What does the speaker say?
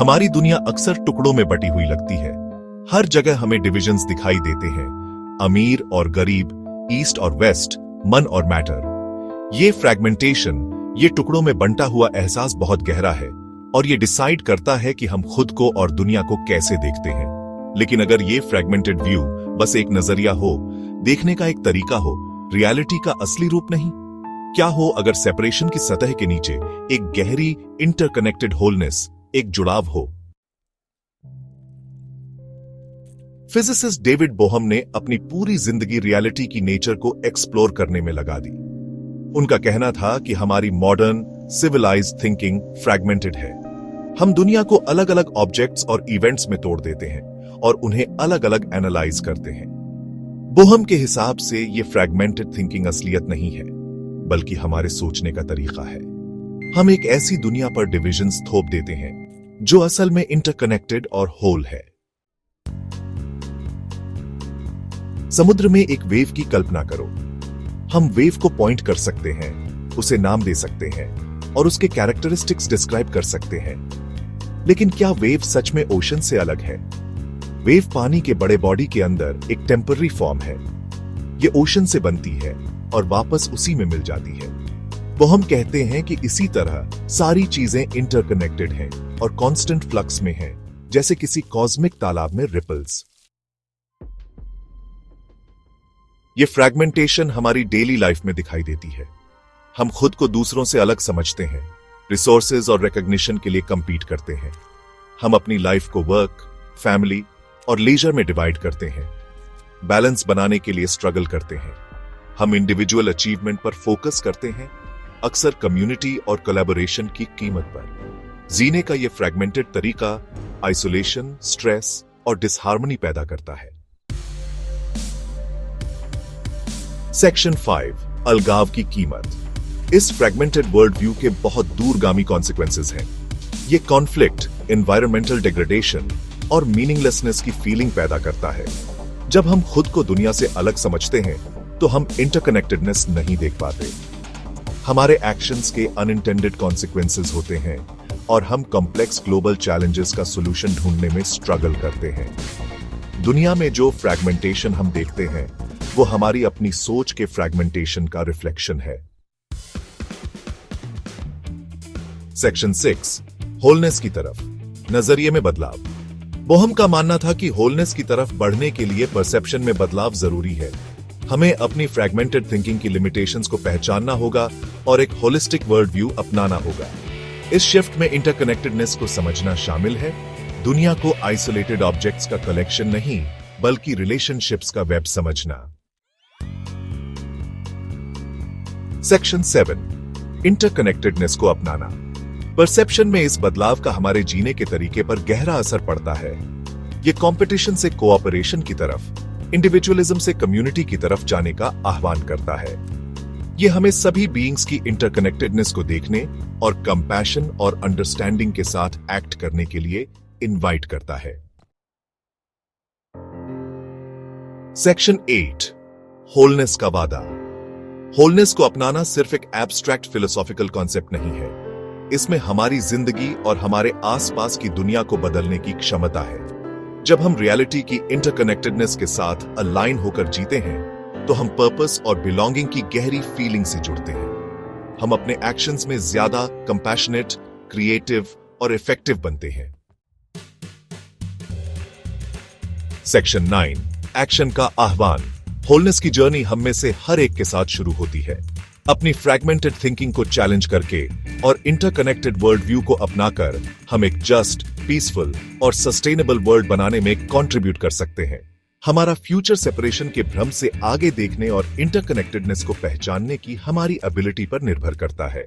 हमारी दुनिया अक्सर टुकड़ों में बटी हुई लगती है। हर जगह हमें डिविजन्स दिखाई देते हैं, अमीर और गरीब, ईस्ट और वेस्ट, मन और मैटर। ये फ्रैगमेंटेशन, ये टुकड़ों में बंटा हुआ एहसास बहुत गहरा है और ये डिसाइड करता है कि हम खुद को और दुनिया को कैसे देखते हैं। लेकिन अगर ये फ्रैगमेंटेड व्यू बस एक नजरिया हो, देखने का एक तरीका हो, रियलिटी का असली रूप नहीं, क्या हो अगर सेपरेशन की सतह के नीचे एक गहरी इंटरकनेक्टेड होलनेस, एक जुड़ाव हो। फिजिसिस्ट डेविड बोहम ने अपनी पूरी जिंदगी रियलिटी की नेचर को एक्सप्लोर करने में लगा दी। उनका कहना था कि हमारी मॉडर्न सिविलाइज्ड थिंकिंग फ्रैगमेंटेड है। हम दुनिया को अलग अलग ऑब्जेक्ट्स और इवेंट्स में तोड़ देते हैं और उन्हें अलग अलग एनालाइज करते हैं। बोहम के हिसाब से यह फ्रैगमेंटेड थिंकिंग असलियत नहीं है, बल्कि हमारे सोचने का तरीका है। हम एक ऐसी दुनिया पर डिविजन्स थोप देते हैं जो असल में इंटरकनेक्टेड और होल है। समुद्र में एक वेव की कल्पना करो। हम वेव को पॉइंट कर सकते हैं, उसे नाम दे सकते हैं और उसके कैरेक्टरिस्टिक्स डिस्क्राइब कर सकते हैं। लेकिन क्या वेव सच में ओशन से अलग है? वेव पानी के बड़े बॉडी के अंदर एक टेम्पररी फॉर्म है। ये ओशन से बनती है और वापस उसी में मिल जाती है। वो हम कहते हैं कि इसी तरह सारी चीजें इंटरकनेक्टेड हैं और कांस्टेंट फ्लक्स में हैं, जैसे किसी कॉस्मिक तालाब में रिपल्स। ये फ्रैगमेंटेशन हमारी डेली लाइफ में दिखाई देती है। हम खुद को दूसरों से अलग समझते हैं, रिसोर्सेज और रिकॉग्निशन के लिए कंपीट करते हैं। हम अपनी लाइफ को वर्क, फैमिली और लीजर में डिवाइड करते हैं, बैलेंस बनाने के लिए स्ट्रगल करते हैं। हम इंडिविजुअल अचीवमेंट पर फोकस करते हैं, अक्सर कम्युनिटी और कोलैबोरेशन की कीमत पर। जीने का यह फ्रैगमेंटेड तरीका आइसोलेशन, स्ट्रेस और डिसहार्मनी पैदा करता है। सेक्शन 5, अलगाव की कीमत। इस फ्रैगमेंटेड वर्ल्ड व्यू के बहुत दूरगामी कॉन्सिक्वेंसेस हैं। ये कॉन्फ्लिक्ट, एनवायरमेंटल डिग्रेडेशन और मीनिंगलेसनेस की फीलिंग पैदा करता है। जब हम खुद को दुनिया से अलग समझते हैं तो हम इंटरकनेक्टेडनेस नहीं देख पाते। हमारे एक्शंस के अनइंटेंडेड कॉन्सिक्वेंसेस होते हैं और हम कॉम्प्लेक्स ग्लोबल चैलेंजेस का सॉल्यूशन ढूंढने में स्ट्रगल करते हैं। दुनिया में जो फ्रैगमेंटेशन हम देखते हैं वो हमारी अपनी सोच के फ्रैगमेंटेशन का रिफ्लेक्शन है। सेक्शन 6, होलनेस की तरफ, नजरिए में बदलाव। बोहम का मानना था कि होलनेस की तरफ बढ़ने के लिए परसेप्शन में बदलाव जरूरी है। हमें अपनी फ्रैगमेंटेड थिंकिंग की लिमिटेशंस को पहचानना होगा और एक होलिस्टिक वर्ल्ड व्यू अपनाना होगा। इस शिफ्ट में इंटरकनेक्टेडनेस को समझना शामिल है, दुनिया को आइसोलेटेड ऑब्जेक्ट्स का कलेक्शन नहीं, बल्कि रिलेशनशिप्स का वेब समझना। सेक्शन 7, इंटरकनेक्टेडनेस को अपनाना। परसेप्शन में इस बदलाव का हमारे जीने के तरीके पर गहरा असर पड़ता है। यह कंपटीशन से कोऑपरेशन की तरफ, इंडिविजुअलिज्म से कम्युनिटी की तरफ जाने का आह्वान करता है। यह हमें सभी बीइंग्स की इंटरकनेक्टेडनेस को देखने और कंपैशन और अंडरस्टैंडिंग के साथ एक्ट करने के लिए इनवाइट करता है। सेक्शन 8, होलनेस का वादा। होलनेस को अपनाना सिर्फ एक एब्स्ट्रैक्ट फिलोसॉफिकल कॉन्सेप्ट नहीं है। इसमें हमारी जिंदगी और हमारे आसपास की दुनिया को बदलने की क्षमता है। जब हम रियलिटी की इंटरकनेक्टेडनेस के साथ अलाइन होकर जीते हैं तो हम पर्पस और बिलोंगिंग की गहरी फीलिंग से जुड़ते हैं। हम अपने एक्शंस में ज्यादा कंपैशनेट, क्रिएटिव और इफेक्टिव बनते हैं। सेक्शन 9, एक्शन का आह्वान। होलनेस की जर्नी हम में से हर एक के साथ शुरू होती है। अपनी फ्रैगमेंटेड थिंकिंग को चैलेंज करके और इंटरकनेक्टेड वर्ल्ड व्यू को अपनाकर हम एक जस्ट, पीसफुल और सस्टेनेबल वर्ल्ड बनाने में कंट्रीब्यूट कर सकते हैं। हमारा फ्यूचर सेपरेशन के भ्रम से आगे देखने और इंटरकनेक्टेडनेस को पहचानने की हमारी एबिलिटी पर निर्भर करता है।